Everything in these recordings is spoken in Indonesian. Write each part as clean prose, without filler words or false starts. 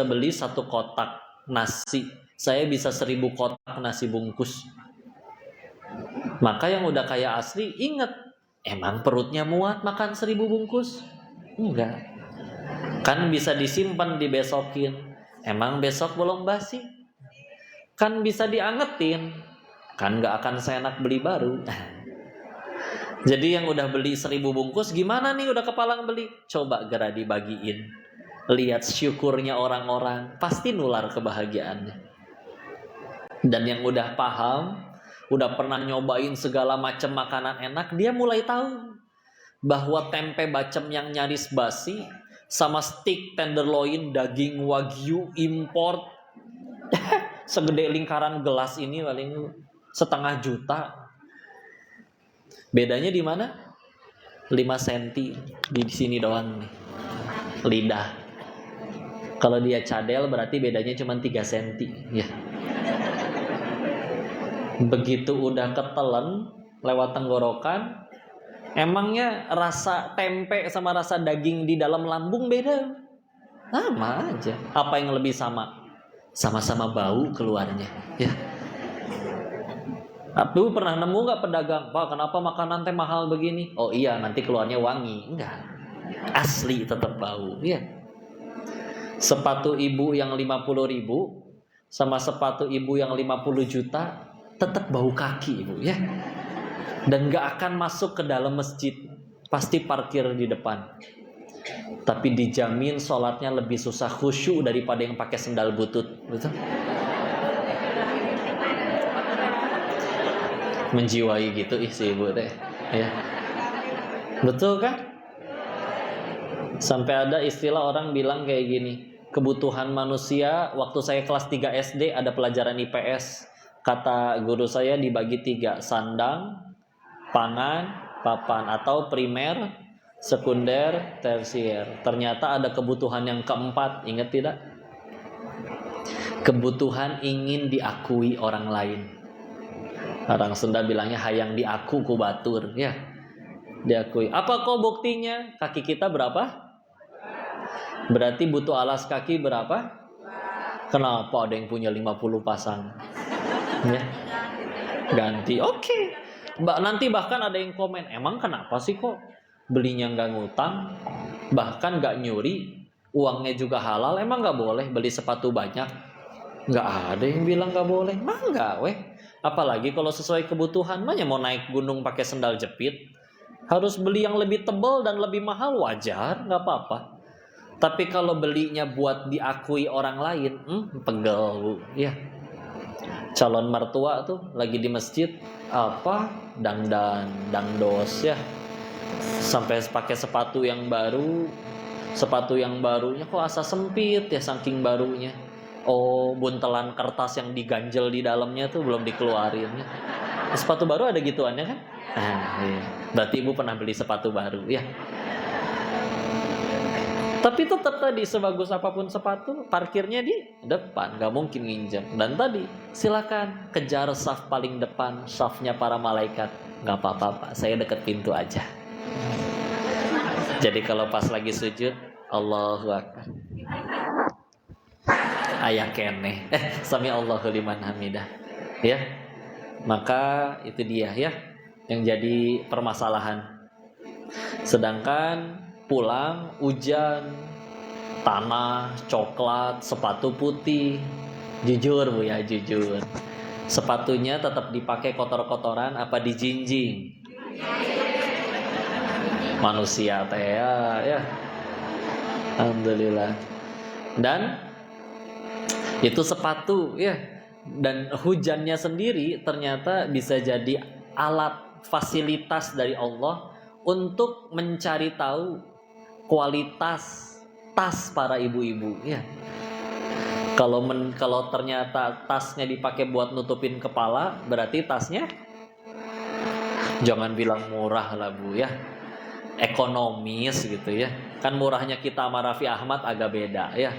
beli 1 kotak nasi, saya bisa 1000 kotak nasi bungkus. Maka yang udah kaya asli ingat, emang perutnya muat makan 1000 bungkus? Enggak. Kan bisa disimpan, dibesokin. Emang besok belum basi? Kan bisa diangetin. Kan gak akan seenak beli baru. Jadi yang udah beli 1000 bungkus, gimana nih udah kepalang beli? Coba gerak dibagiin. Lihat syukurnya orang-orang, pasti nular kebahagiaannya. Dan yang udah paham, udah pernah nyobain segala macam makanan enak, dia mulai tahu bahwa tempe bacem yang nyaris basi sama steak tenderloin daging wagyu import segede lingkaran gelas ini paling 1,5 juta. Bedanya di mana? 5 cm di sini doang nih. Lidah. Kalau dia cadel berarti bedanya cuma 3 cm ya. Begitu udah ketelen lewat tenggorokan, emangnya rasa tempe sama rasa daging di dalam lambung beda? Sama aja. Apa yang lebih sama? Sama-sama bau keluarnya ya. Tapi pernah nemu gak pedagang, Pak kenapa makanan teh mahal begini? Oh iya, nanti keluarnya wangi. Enggak, asli tetap bau ya. Sepatu ibu yang 50.000 sama sepatu ibu yang 50 juta tetap bau kaki ibu ya. Dan gak akan masuk ke dalam masjid, pasti parkir di depan. Tapi dijamin sholatnya lebih susah, khusyuk daripada yang pakai sendal butut. Betul? Menjiwai gitu si ibu teh ya. Betul kan? Sampai ada istilah orang bilang kayak gini, kebutuhan manusia waktu saya kelas 3 SD ada pelajaran IPS. Kata guru saya dibagi 3, sandang, pangan, papan, atau primer, sekunder, tersier. Ternyata ada kebutuhan yang keempat, ingat tidak? Kebutuhan ingin diakui orang lain. Orang Sunda bilangnya hayang diaku ku batur ya. Diakui. Apa kok buktinya? Kaki kita berapa? Berarti butuh alas kaki berapa? Kenapa ada yang punya 50 pasang? Ya. Ganti. Oke. Nanti bahkan ada yang komen, emang kenapa sih kok belinya nggak ngutang, bahkan nggak nyuri, uangnya juga halal, emang nggak boleh beli sepatu banyak? Nggak ada yang bilang nggak boleh. Mangga weh. Apalagi kalau sesuai kebutuhan, makanya mau naik gunung pakai sendal jepit, harus beli yang lebih tebal dan lebih mahal, wajar, nggak apa-apa. Tapi kalau belinya buat diakui orang lain, pegel ya. Calon mertua tuh lagi di masjid, apa dangdos ya, sampai pakai sepatu yang baru, sepatu yang barunya kok asa sempit ya saking barunya. Oh, buntelan kertas yang diganjel di dalamnya tuh belum dikeluarin. Sepatu baru ada gituannya kan? Iya. Berarti ibu pernah beli sepatu baru ya. Tapi tetap tadi sebagus apapun sepatu, parkirnya di depan, gak mungkin nginjek. Dan tadi silakan kejar saf paling depan, safnya para malaikat. Gak apa-apa, saya deket pintu aja. Jadi kalau pas lagi sujud, Allahu Akbar, ayah keneh, sami Allahu liman hamidah ya. Maka itu dia ya yang jadi permasalahan. Sedangkan pulang hujan, tanah, coklat, sepatu putih, jujur bu ya, jujur, sepatunya tetap dipakai kotor-kotoran apa dijinjing? Manusia teh ya. Alhamdulillah. Dan itu sepatu ya. Dan hujannya sendiri ternyata bisa jadi alat fasilitas dari Allah untuk mencari tahu kualitas tas para ibu-ibu ya. Kalau ternyata tasnya dipakai buat nutupin kepala, berarti tasnya jangan bilang murah lah bu ya, ekonomis gitu ya. Kan murahnya kita sama Raffi Ahmad agak beda ya.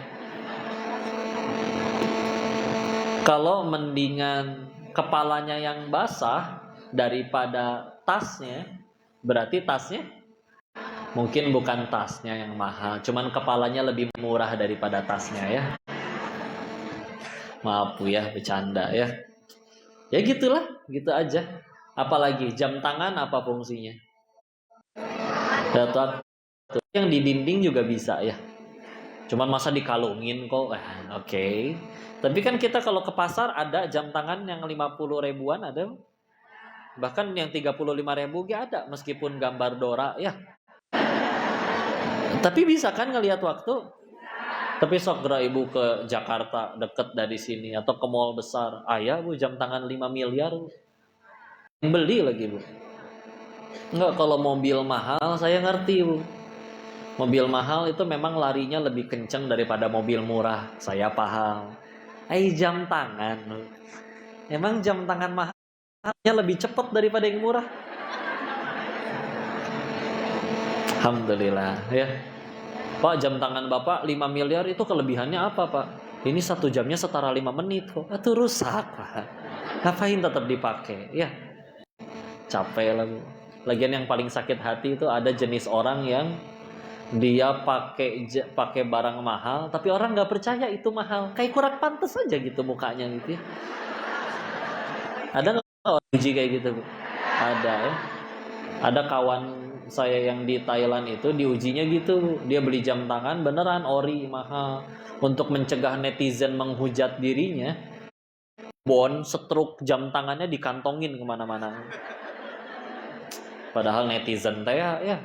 Kalau mendingan kepalanya yang basah daripada tasnya, berarti tasnya mungkin bukan tasnya yang mahal, cuman kepalanya lebih murah daripada tasnya ya. Maaf Bu ya, bercanda ya. Ya gitulah, gitu aja. Apalagi jam tangan apa fungsinya? Data yang di dinding juga bisa ya. Cuman masa dikalungin kok. Oke. Tapi kan kita kalau ke pasar ada jam tangan yang 50 ribuan ada. Bahkan yang 35.000 ada meskipun gambar Dora ya. Tapi bisa kan ngelihat waktu? Tapi sok gerak ibu ke Jakarta deket dari sini atau ke mall besar. Ayah Bu jam tangan 5 miliar. Beli lagi Bu. Enggak, kalau mobil mahal saya ngerti Bu. Mobil mahal itu memang larinya lebih kenceng daripada mobil murah. Saya paham. Jam tangan. Emang jam tangan mahalnya lebih cepat daripada yang murah? Alhamdulillah ya. Pak, jam tangan Bapak 5 miliar itu kelebihannya apa Pak? Ini 1 jamnya setara 5 menit kok. Itu rusak Pak. Ngapain tetap dipakai? Ya, capek lah Bu. Lagian yang paling sakit hati itu ada jenis orang yang dia pakai barang mahal, tapi orang nggak percaya itu mahal. Kayak kurang pantas aja gitu mukanya gitu ya. Ada nggak orang uji kayak gitu Bu? Ada ya. Ada kawan saya yang di Thailand itu diujinya gitu, dia beli jam tangan beneran ori mahal untuk mencegah netizen menghujat dirinya. Stroke jam tangannya dikantongin kemana-mana. Padahal netizen teh ya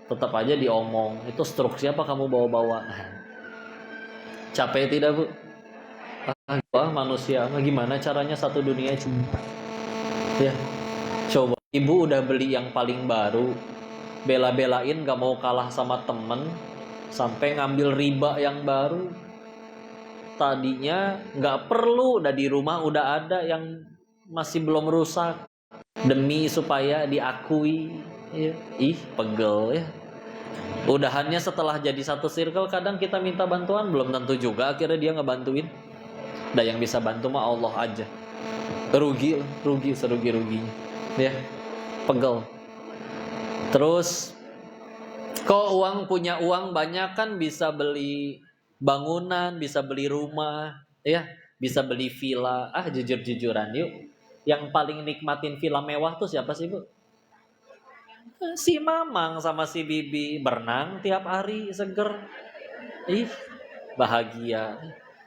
tetap aja diomong itu stroke siapa kamu bawa-bawa. Capek tidak Bu? Manusia gimana caranya satu dunia cinta ya. Coba ibu udah beli yang paling baru, bela-belain gak mau kalah sama temen, sampai ngambil riba yang baru. Tadinya gak perlu, udah di rumah udah ada yang masih belum rusak, demi supaya diakui ya. Pegel ya. Udahannya setelah jadi satu circle, kadang kita minta bantuan belum tentu juga akhirnya dia ngebantuin. Nah yang bisa bantu mah Allah aja. Rugi serugi-ruginya ya, pegel. Terus kok punya uang banyak kan bisa beli bangunan, bisa beli rumah ya, bisa beli villa. Jujur-jujuran yuk, yang paling nikmatin villa mewah tuh siapa sih Bu? Si Mamang sama si Bibi, berenang tiap hari seger. Bahagia.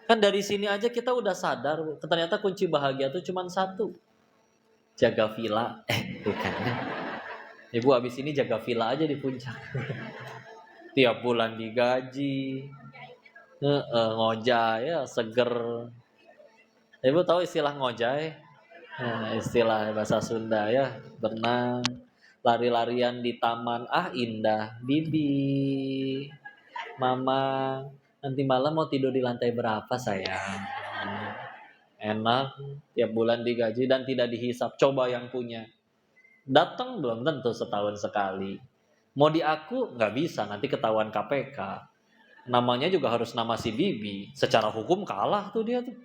Kan dari sini aja kita udah sadar Bu, ternyata kunci bahagia tuh cuma satu. Jaga villa. Bukan. Ibu habis ini jaga villa aja di puncak. Tiap bulan digaji. Ngojay ya, seger. Ibu tahu istilah ngojay? Istilah bahasa Sunda ya, berenang, lari-larian di taman. Indah. Bibi, Mama, nanti malam mau tidur di lantai berapa sayang? Enak, tiap bulan digaji dan tidak dihisap. Coba yang punya. Datang belum tentu setahun sekali. Mau diaku nggak bisa, nanti ketahuan KPK. Namanya juga harus nama si Bibi. Secara hukum kalah tuh dia tuh.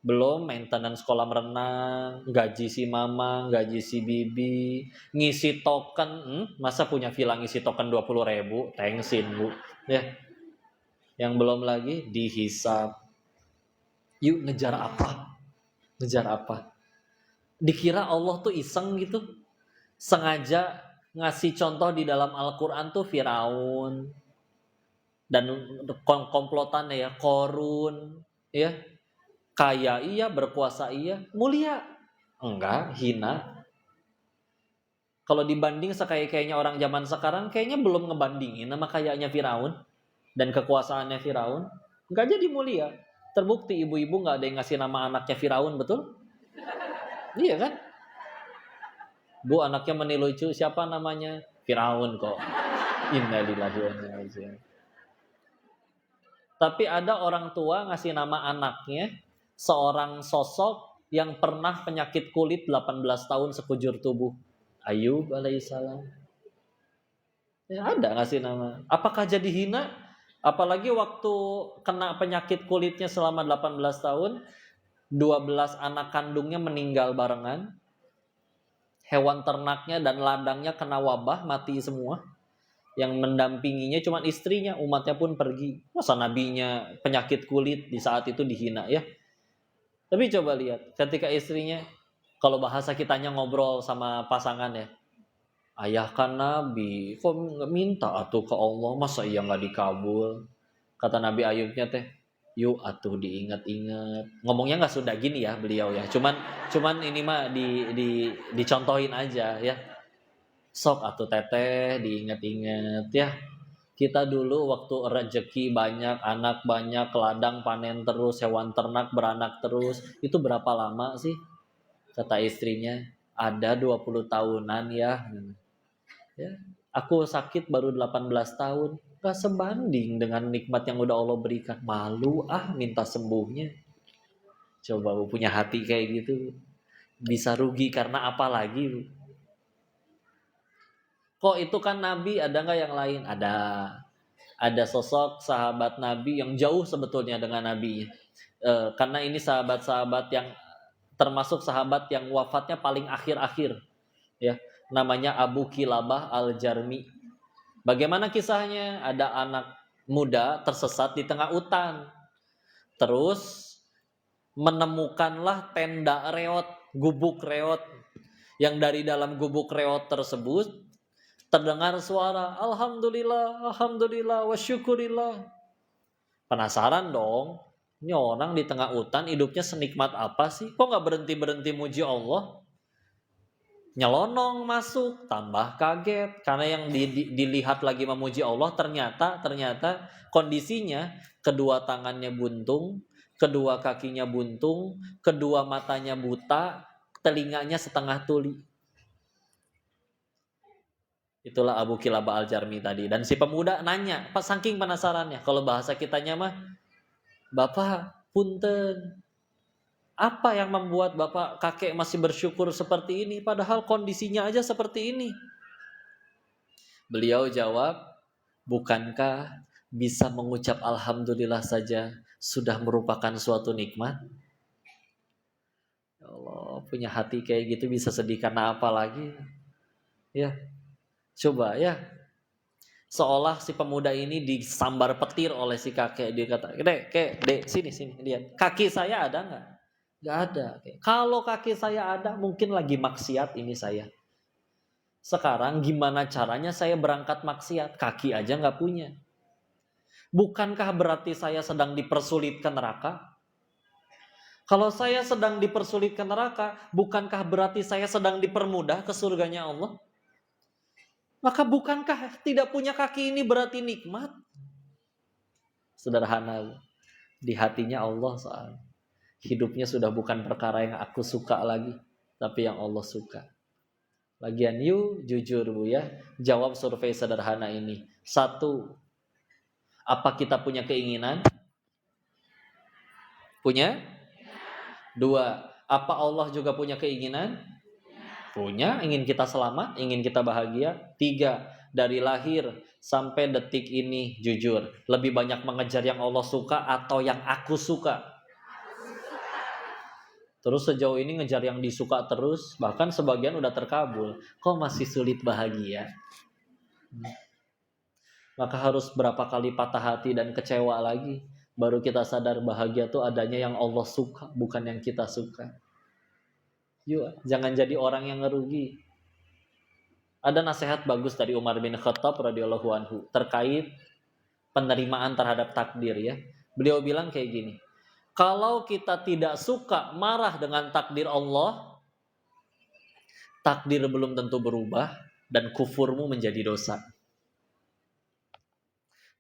Belum maintenance kolam renang, gaji si Mama, gaji si Bibi, ngisi token. Masa punya villa ngisi token 20.000? Thanksin Bu. Ya. Yang belum lagi dihisap. Yuk ngejar apa? Ngejar apa? Dikira Allah tuh iseng gitu, sengaja ngasih contoh di dalam Al-Quran tuh Firaun dan komplotannya ya, Korun ya, kaya iya, berkuasa iya, mulia enggak, hina. Kalau dibanding sekaya-kayanya orang zaman sekarang, kayaknya belum ngebandingin nama kayanya Firaun dan kekuasaannya Firaun, enggak jadi mulia. Terbukti ibu-ibu nggak ada yang ngasih nama anaknya Firaun, betul? Iya kan? Bu, anaknya meni lucu, siapa namanya? Firaun kok. Innalillahi wa inna ilaihi raji'un. Tapi ada orang tua ngasih nama anaknya seorang sosok yang pernah penyakit kulit 18 tahun sekujur tubuh. Ayub alaihissalam. Ya, ada ngasih nama. Apakah jadi hina? Apalagi waktu kena penyakit kulitnya selama 18 tahun, 12 anak kandungnya meninggal barengan. Hewan ternaknya dan ladangnya kena wabah, mati semua. Yang mendampinginya cuma istrinya, umatnya pun pergi. Masa nabinya penyakit kulit di saat itu dihina ya. Tapi coba lihat, ketika istrinya, kalau bahasa kitanya ngobrol sama pasangan ya, ayah kan nabi, kok nggak minta atuh ke Allah, masa iya nggak dikabul? Kata Nabi Ayubnya teh, yuk atuh diingat-ingat. Ngomongnya nggak sudah gini ya beliau ya, cuman ini mah dicontohin aja ya. Sok atuh teteh diingat-ingat ya. Kita dulu waktu rezeki banyak, anak banyak, ladang panen terus, hewan ternak beranak terus, itu berapa lama sih? Kata istrinya, ada 20 tahunan ya. Ya, aku sakit baru 18 tahun. Gak sebanding dengan nikmat yang udah Allah berikan. Malu minta sembuhnya. Coba punya hati kayak gitu. Bisa rugi karena apa lagi? Kok itu kan Nabi, ada nggak yang lain? Ada sosok sahabat Nabi yang jauh sebetulnya dengan Nabi. Karena ini sahabat-sahabat yang termasuk sahabat yang wafatnya paling akhir-akhir. Ya, namanya Abu Kilabah Al-Jarmi. Bagaimana kisahnya? Ada anak muda tersesat di tengah hutan. Terus menemukanlah tenda reot, gubuk reot. Yang dari dalam gubuk reot tersebut terdengar suara alhamdulillah, alhamdulillah, wa syukurillah. Penasaran dong, ini orang di tengah hutan hidupnya senikmat apa sih? Kok gak berhenti-berhenti muji Allah? Nyelonong masuk, tambah kaget. Karena yang dilihat lagi memuji Allah, ternyata kondisinya kedua tangannya buntung, kedua kakinya buntung, kedua matanya buta, telinganya setengah tuli. Itulah Abu Kilabah Al-Jarmi tadi. Dan si pemuda nanya, pas saking penasarannya, kalau bahasa kitanya mah, Bapak, punten, apa yang membuat Bapak kakek masih bersyukur seperti ini, padahal kondisinya aja seperti ini? Beliau jawab, bukankah bisa mengucap Alhamdulillah saja sudah merupakan suatu nikmat? Ya Allah, punya hati kayak gitu bisa sedih karena apa lagi? Ya, coba ya. Seolah si pemuda ini disambar petir oleh si kakek. Dia kata, dek, sini, lihat. Kaki saya ada nggak? Nggak ada. Kalau kaki saya ada, mungkin lagi maksiat ini saya. Sekarang gimana caranya saya berangkat maksiat? Kaki aja nggak punya. Bukankah berarti saya sedang dipersulit ke neraka? Kalau saya sedang dipersulit ke neraka, bukankah berarti saya sedang dipermudah ke surganya Allah? Maka bukankah tidak punya kaki ini berarti nikmat? Sederhana. Di hatinya Allah soal. Hidupnya sudah bukan perkara yang aku suka lagi, tapi yang Allah suka. Lagian you jujur Bu ya, jawab survei sederhana ini. 1, apa kita punya keinginan? Punya? 2, apa Allah juga punya keinginan? Punya, ingin kita selamat, ingin kita bahagia. 3, dari lahir sampai detik ini jujur, lebih banyak mengejar yang Allah suka atau yang aku suka? Terus sejauh ini ngejar yang disuka terus, bahkan sebagian udah terkabul, kok masih sulit bahagia? Maka harus berapa kali patah hati dan kecewa lagi baru kita sadar bahagia tuh adanya yang Allah suka, bukan yang kita suka. Yuk, jangan jadi orang yang ngerugi. Ada nasihat bagus dari Umar bin Khattab radhiyallahu anhu terkait penerimaan terhadap takdir ya. Beliau bilang kayak gini, kalau kita tidak suka marah dengan takdir Allah, takdir belum tentu berubah dan kufurmu menjadi dosa.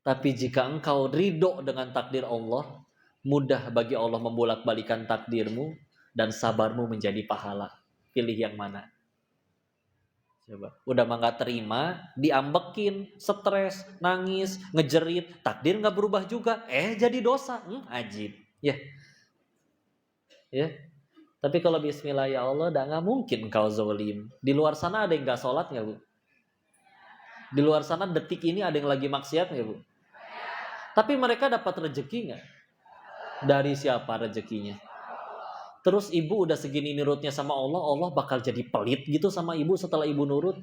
Tapi jika engkau ridho dengan takdir Allah, mudah bagi Allah membolak-balikan takdirmu dan sabarmu menjadi pahala. Pilih yang mana? Coba. Udah mah gak terima, diambekin, stres, nangis, ngejerit, takdir gak berubah juga, jadi dosa. Ajib. Ya. Tapi kalau bismillah ya Allah, gak mungkin kau zolim. Di luar sana ada yang gak sholat gak Bu? Di luar sana detik ini ada yang lagi maksiat gak Bu? Tapi mereka dapat rezeki gak? Dari siapa rezekinya? Terus ibu udah segini nurutnya sama Allah, Allah bakal jadi pelit gitu sama ibu setelah ibu nurut?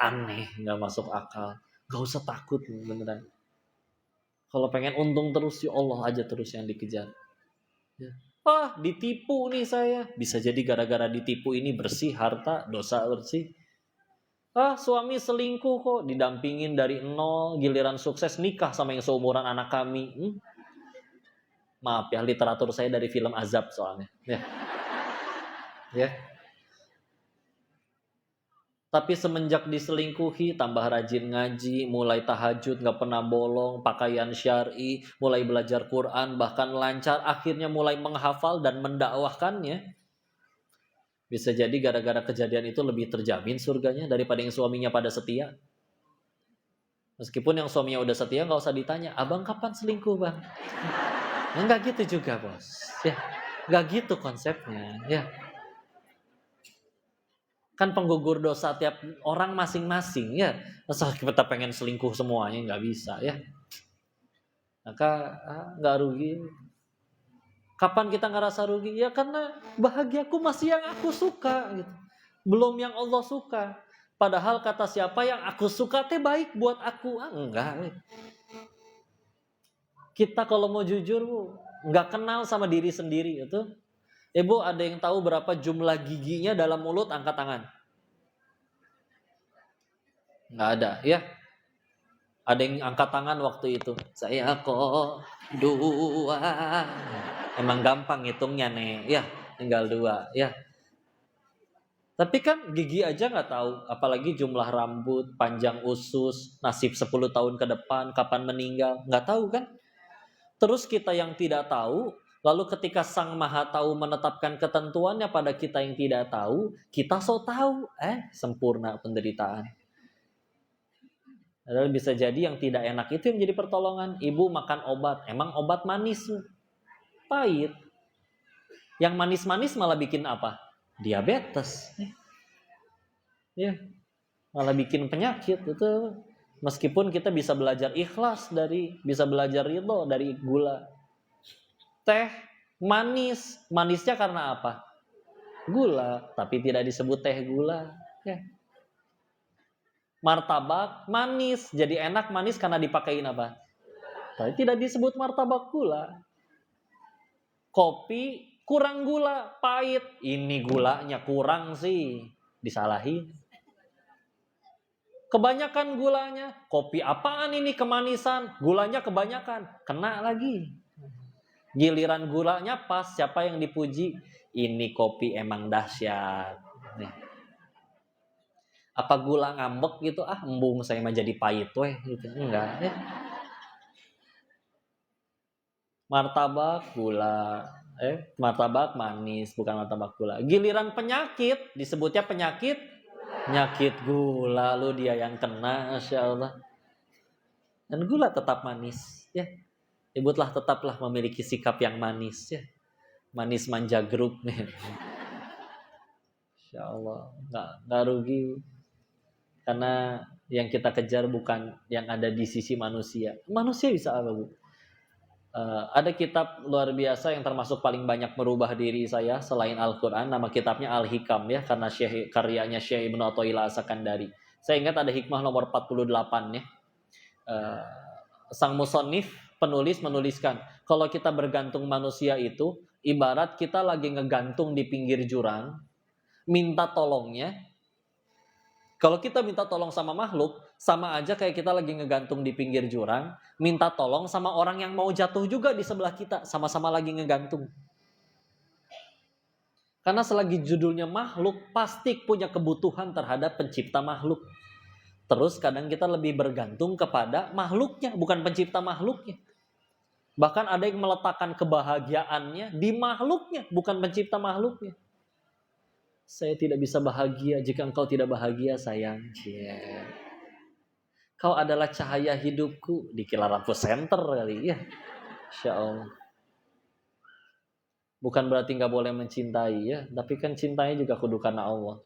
Aneh, gak masuk akal. Gak usah takut beneran. Kalau pengen untung terus, ya Allah aja terus yang dikejar. Ya. Ditipu nih saya. Bisa jadi gara-gara ditipu ini bersih harta, dosa bersih. Suami selingkuh kok, didampingin dari nol, giliran sukses nikah sama yang seumuran anak kami. Maaf ya, literatur saya dari film azab soalnya. Ya. Tapi semenjak diselingkuhi, tambah rajin ngaji, mulai tahajud, gak pernah bolong, pakaian syar'i, mulai belajar Quran, bahkan lancar, akhirnya mulai menghafal dan mendakwahkannya. Bisa jadi gara-gara kejadian itu lebih terjamin surganya daripada yang suaminya pada setia. Meskipun yang suaminya udah setia, gak usah ditanya, abang kapan selingkuh bang? Enggak gitu juga bos. Ya, gak gitu konsepnya. Ya. Kan penggugur dosa tiap orang masing-masing ya. Masa kita pengen selingkuh semuanya, nggak bisa ya. Maka nggak rugi. Kapan kita ngerasa rugi? Ya karena bahagiaku masih yang aku suka gitu. Belum yang Allah suka. Padahal kata siapa yang aku suka teh baik buat aku. Enggak. Kita kalau mau jujur nggak kenal sama diri sendiri itu. Ibu ada yang tahu berapa jumlah giginya dalam mulut? Angkat tangan. Nggak ada, ya. Ada yang angkat tangan waktu itu. Saya kok 2. Emang gampang hitungnya nih, ya. Tinggal 2, ya. Tapi kan gigi aja nggak tahu, apalagi jumlah rambut, panjang usus, nasib 10 tahun ke depan, kapan meninggal, nggak tahu kan? Terus kita yang tidak tahu. Lalu ketika Sang Maha Tahu menetapkan ketentuannya pada kita yang tidak tahu, kita so tahu, sempurna penderitaan. Padahal bisa jadi yang tidak enak itu yang jadi pertolongan. Ibu makan obat, emang obat manis, pahit. Yang manis-manis malah bikin apa? Diabetes. Ya, malah bikin penyakit itu. Meskipun kita bisa belajar ikhlas bisa belajar ridho dari gula. Teh manis, manisnya karena apa? Gula, tapi tidak disebut teh gula. Ya. Martabak manis, jadi enak manis karena dipakein apa? Tapi tidak disebut martabak gula. Kopi kurang gula, pahit. Ini gulanya kurang sih, disalahin. Kebanyakan gulanya, kopi apaan ini kemanisan? Gulanya kebanyakan, kena lagi. Giliran gulanya pas, siapa yang dipuji? Ini kopi emang dahsyat. Nih. Apa gula ngambek gitu? Embung saya mah jadi pahit weh gitu. Enggak ya. Martabak gula, martabak manis, bukan martabak gula. Giliran penyakit, disebutnya penyakit gula, lu dia yang kena, Masya Allah. Dan gula tetap manis, ya. Ibu tetaplah memiliki sikap yang manis, ya. Manis manja grup nih. Masya Allah, nggak rugi. Karena yang kita kejar bukan yang ada di sisi manusia. Manusia bisa apa, Bu? Ada kitab luar biasa yang termasuk paling banyak merubah diri saya selain Al-Quran. Nama kitabnya Al-Hikam ya, karena karyanya Syekh Ibnu Athaillah As-Sakandari. Saya ingat ada hikmah nomor 48 ya. Sang musannif penulis menuliskan, kalau kita bergantung manusia itu ibarat kita lagi ngegantung di pinggir jurang, minta tolongnya. Kalau kita minta tolong sama makhluk, sama aja kayak kita lagi ngegantung di pinggir jurang, minta tolong sama orang yang mau jatuh juga di sebelah kita, sama-sama lagi ngegantung. Karena selagi judulnya makhluk, pasti punya kebutuhan terhadap pencipta makhluk. Terus kadang kita lebih bergantung kepada makhluknya, bukan pencipta makhluknya. Bahkan ada yang meletakkan kebahagiaannya di makhluknya, bukan pencipta makhluknya. Saya tidak bisa bahagia jika engkau tidak bahagia, sayang. Yeah. Kau adalah cahaya hidupku. Dikira lampu senter kali ya. Insya Allah. Bukan berarti nggak boleh mencintai ya, tapi kan cintanya juga kudu karena Allah.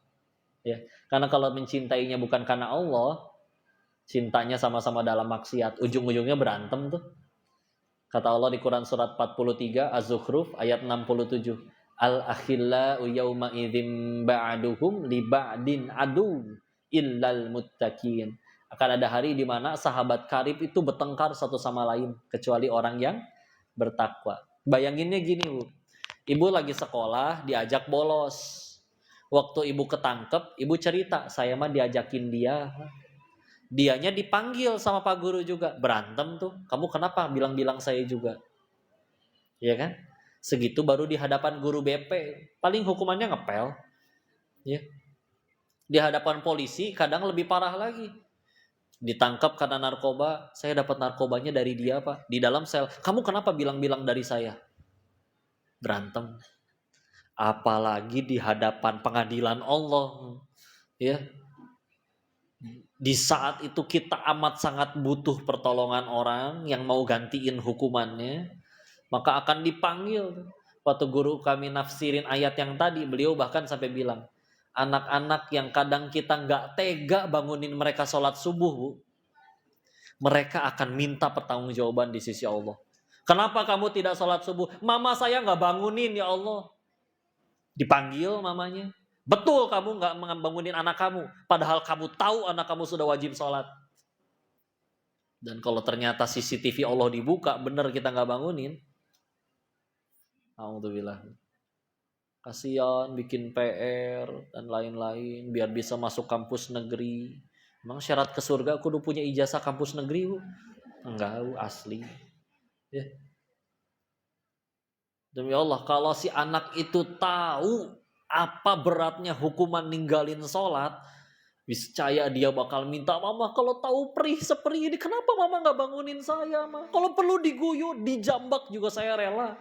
Ya, karena kalau mencintainya bukan karena Allah, cintanya sama-sama dalam maksiat, ujung-ujungnya berantem tuh. Kata Allah di Quran surat 43 Az-Zukhruf ayat 67. Al-akhillau yawma idzin ba'duhum li ba'din adu illal muttaqin. Akan ada hari di mana sahabat karib itu bertengkar satu sama lain, kecuali orang yang bertakwa. Bayanginnya gini, Bu. Ibu lagi sekolah, diajak bolos. Waktu ibu ketangkep, ibu cerita, saya mah diajakin dia. Dianya dipanggil sama Pak Guru juga. Berantem tuh. Kamu kenapa bilang-bilang saya juga? Iya kan? Segitu baru di hadapan guru BP. Paling hukumannya ngepel. Ya. Di hadapan polisi kadang lebih parah lagi. Ditangkap karena narkoba, saya dapat narkobanya dari dia, Pak. Di dalam sel, kamu kenapa bilang-bilang dari saya? Berantem. Apalagi di hadapan pengadilan Allah. Ya. Di saat itu kita amat sangat butuh pertolongan orang yang mau gantiin hukumannya, maka akan dipanggil. Waktu guru kami nafsirin ayat yang tadi, beliau bahkan sampai bilang, anak-anak yang kadang kita nggak tega bangunin mereka sholat subuh, Bu, mereka akan minta pertanggungjawaban di sisi Allah. Kenapa kamu tidak sholat subuh? Mama saya nggak bangunin, ya Allah. Dipanggil mamanya. Betul kamu nggak bangunin anak kamu, padahal kamu tahu anak kamu sudah wajib sholat. Dan kalau ternyata CCTV Allah dibuka, benar kita nggak bangunin, alhamdulillah. Kasihan bikin PR dan lain-lain biar bisa masuk kampus negeri. Emang syarat ke surga kudu punya ijazah kampus negeri, Bu? Enggak, Bu, asli. Ya. Demi Allah, kalau si anak itu tahu apa beratnya hukuman ninggalin sholat, niscaya dia bakal minta, mama kalau tahu perih seperih ini, kenapa mama nggak bangunin saya, Ma? Kalau perlu diguyur, dijambak juga saya rela.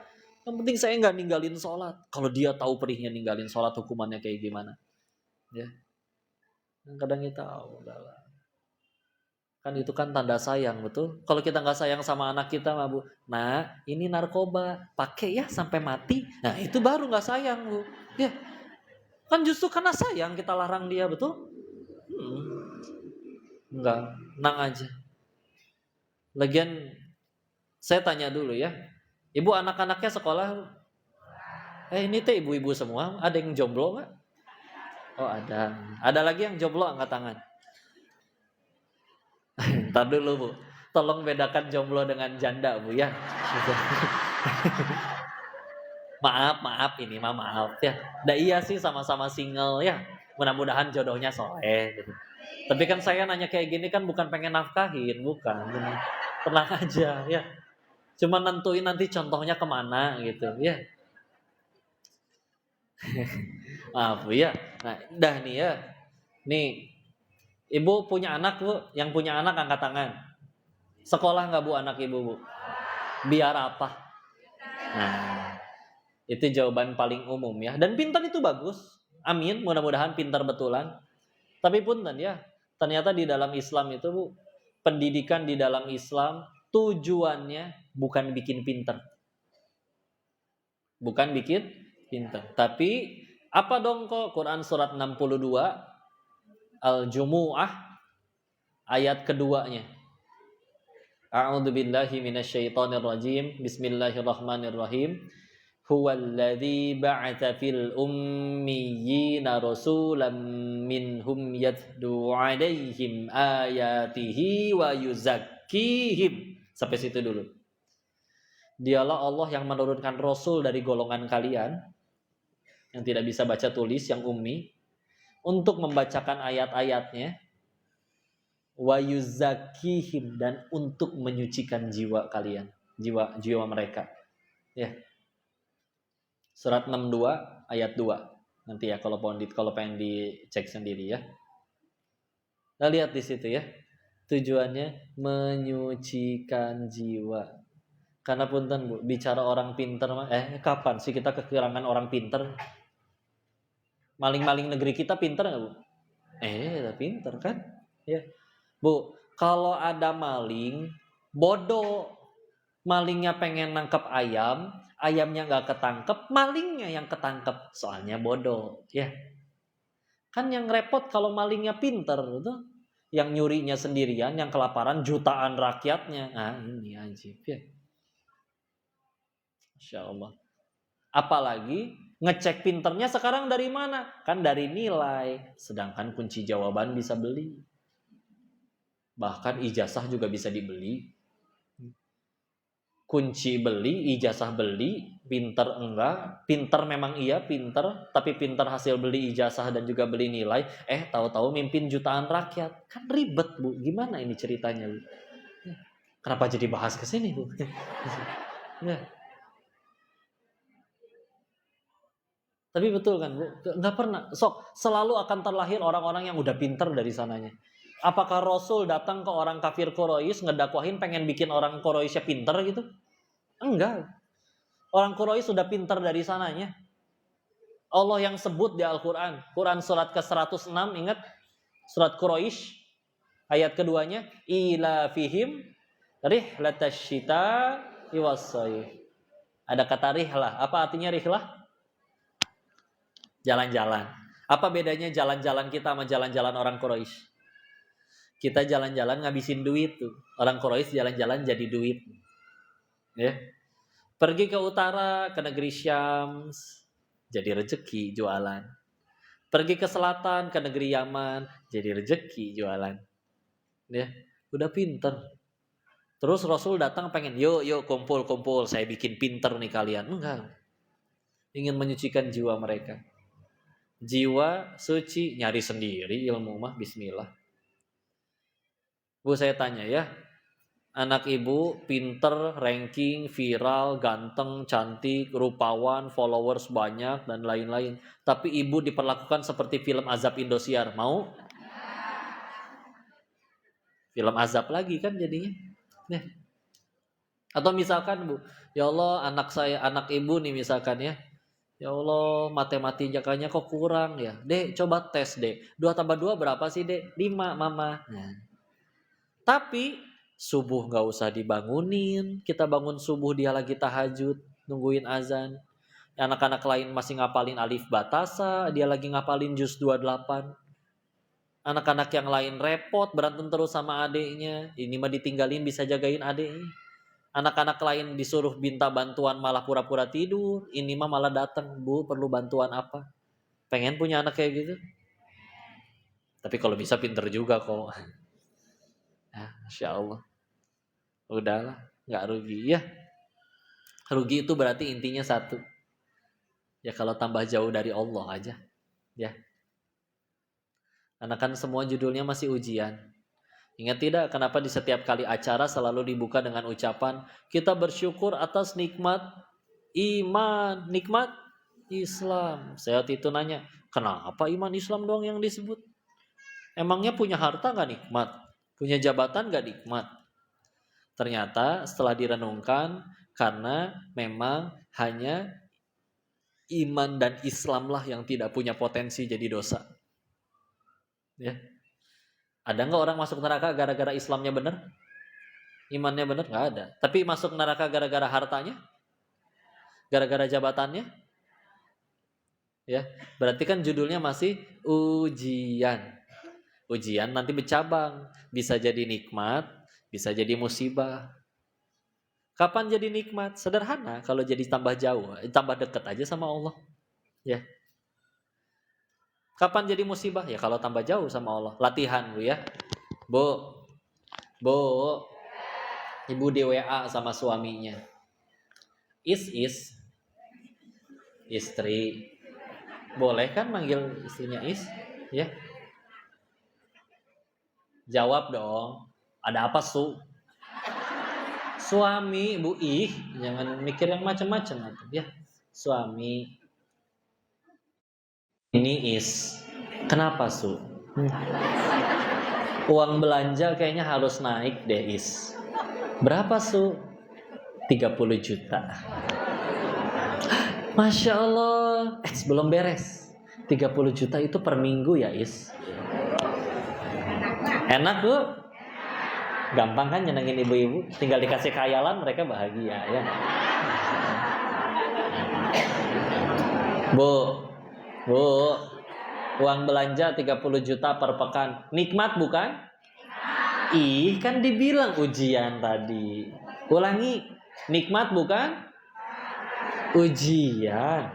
Yang penting saya nggak ninggalin sholat. Kalau dia tahu perihnya ninggalin sholat, hukumannya kayak gimana, ya. Kadang kita udahlah. Kan itu kan tanda sayang, betul. Kalau kita nggak sayang sama anak kita, Ma, Bu, nah ini narkoba, pakai ya sampai mati. Nah itu baru nggak sayang, Bu. Ya, kan justru karena sayang kita larang dia, betul? Enggak, tenang aja. Lagian saya tanya dulu ya, ibu anak-anaknya sekolah, ini teh ibu-ibu semua, ada yang jomblo nggak? Oh ada. Ada lagi yang jomblo, angkat tangan. Ntar dulu, Bu, tolong bedakan jomblo dengan janda, Bu, ya. Maaf ini mah maaf ya. Dah iya sih sama-sama single ya. Mudah-mudahan jodohnya soleh gitu. Tapi kan saya nanya kayak gini kan bukan pengen nafkahin, bukan. Tenang aja ya. Cuma nentuin nanti contohnya kemana gitu ya. Maaf, Bu, ya. Nah, dah nih ya. Nih, ibu punya anak, Bu. Yang punya anak angkat tangan. Sekolah nggak, Bu, anak ibu, Bu? Biar apa? Nah, itu jawaban paling umum ya. Dan pintar itu bagus. Amin, mudah-mudahan pintar betulan. Tapi punten ya, ternyata di dalam Islam itu, Bu, pendidikan di dalam Islam tujuannya bukan bikin pintar. Bukan bikin pintar. Tapi apa dong kok Quran surat 62 Al-Jumu'ah ayat keduanya. A'udzubillahi minasyaitonirrajim. Bismillahirrahmanirrahim. Huwallazi ba'atsa fil ummiyina rasulan minhum yatlu 'alaihim ayatihi wa yuzakkihim. Sampai situ dulu. Dialah Allah yang menurunkan rasul dari golongan kalian yang tidak bisa baca tulis, yang ummi, untuk membacakan ayat-ayatnya, wa yuzakkihim, dan untuk menyucikan jiwa kalian, jiwa mereka. Ya. Surat 62 ayat 2. Nanti ya kalau pengen dicek sendiri ya. Nah, lihat di situ ya. Tujuannya menyucikan jiwa. Karena punten, Bu, bicara orang pinter, kapan sih kita kekurangan orang pinter? Maling-maling negeri kita pinter nggak, Bu? Pinter kan? Ya, Bu. Kalau ada maling, bodoh. Malingnya pengen nangkep ayam, ayamnya nggak ketangkep, malingnya yang ketangkep, soalnya bodoh, ya. Kan yang repot kalau malingnya pinter, tuh, yang nyurinya sendirian, yang kelaparan jutaan rakyatnya. Nah, ini ajib ya. Masya Allah. Apalagi ngecek pinternya sekarang dari mana? Kan dari nilai. Sedangkan kunci jawaban bisa beli. Bahkan ijazah juga bisa dibeli. Kunci beli, ijazah beli, pinter enggak, pinter memang iya pinter, tapi pinter hasil beli ijazah dan juga beli nilai, tahu-tahu mimpin jutaan rakyat, kan ribet Bu, gimana ini ceritanya Bu? Kenapa jadi bahas ke sini Bu? Ya. Tapi betul kan Bu, nggak pernah, selalu akan terlahir orang-orang yang udah pinter dari sananya. Apakah Rasul datang ke orang kafir Quraisy ngedakwahin pengen bikin orang Quraisynya pinter gitu? Enggak. Orang Quraisy sudah pintar dari sananya. Allah yang sebut di Al-Quran. Quran surat ke-106, ingat? Surat Quraisy, ayat keduanya. Ila fihim rihlatasyita iwassayf. Ada kata rihlah. Apa artinya rihlah? Jalan-jalan. Apa bedanya jalan-jalan kita sama jalan-jalan orang Quraisy? Kita jalan-jalan ngabisin duit tuh. Orang Quraisy jalan-jalan jadi duit. Ya. Pergi ke utara, ke negeri Syams, jadi rezeki jualan. Pergi ke selatan, ke negeri Yaman, jadi rezeki jualan. Ya, udah pinter. Terus Rasul datang pengen, yuk kumpul, saya bikin pinter nih kalian. Enggak. Ingin menyucikan jiwa mereka. Jiwa suci, nyari sendiri ilmu mah, bismillah. Bu, saya tanya ya, anak ibu pinter, ranking, viral, ganteng, cantik, rupawan, followers banyak, dan lain-lain. Tapi ibu diperlakukan seperti film azab Indosiar. Mau? Film azab lagi kan jadinya. Nih. Atau misalkan Bu, ya Allah anak ibu nih misalkan ya. Ya Allah matematikanya kok kurang ya. Dek coba tes dek. 2 tambah 2 berapa sih dek? 5 mama. Nah. Tapi subuh gak usah dibangunin, kita bangun subuh dia lagi tahajud, nungguin azan. Anak-anak lain masih ngapalin alif batasa, dia lagi ngapalin juz 28. Anak-anak yang lain repot, berantem terus sama adiknya, ini mah ditinggalin bisa jagain adiknya. Anak-anak lain disuruh minta bantuan malah pura-pura tidur, ini mah malah datang, Bu perlu bantuan apa? Pengen punya anak kayak gitu? Tapi kalau bisa pinter juga kok. Ya, Masya Allah. Udahlah, nggak rugi ya. Rugi itu berarti intinya satu. Ya kalau tambah jauh dari Allah aja. Ya. Karena kan semua judulnya masih ujian. Ingat tidak kenapa di setiap kali acara selalu dibuka dengan ucapan kita bersyukur atas nikmat iman, nikmat Islam. Saya waktu itu nanya, kenapa iman Islam doang yang disebut? Emangnya punya harta nggak nikmat? Punya jabatan gak nikmat? Ternyata setelah direnungkan, karena memang hanya iman dan Islamlah yang tidak punya potensi jadi dosa. Ya. Ada gak orang masuk neraka gara-gara Islamnya benar? Imannya benar? Gak ada. Tapi masuk neraka gara-gara hartanya? Gara-gara jabatannya? Ya, berarti kan judulnya masih ujian. Ujian nanti bercabang, bisa jadi nikmat, bisa jadi musibah. Kapan jadi nikmat? Sederhana, kalau jadi tambah jauh, tambah dekat aja sama Allah. Ya. Kapan jadi musibah? Ya kalau tambah jauh sama Allah. Latihan Bu ya. Bu, ibu di WA sama suaminya. Istri. Boleh kan manggil istrinya ya? Jawab dong. Ada apa Su? Suami Bu, jangan mikir yang macam-macam ya. Suami. Ini Kenapa Su? Uang belanja kayaknya harus naik deh Berapa Su? 30 juta. Masya Allah. Belum beres. 30 juta itu per minggu ya Enak Bu? Gampang kan nyenengin ibu-ibu? Tinggal dikasih khayalan mereka bahagia ya. Bu, uang belanja 30 juta per pekan. Nikmat bukan? Kan dibilang ujian tadi. Ulangi, nikmat bukan? Ujian.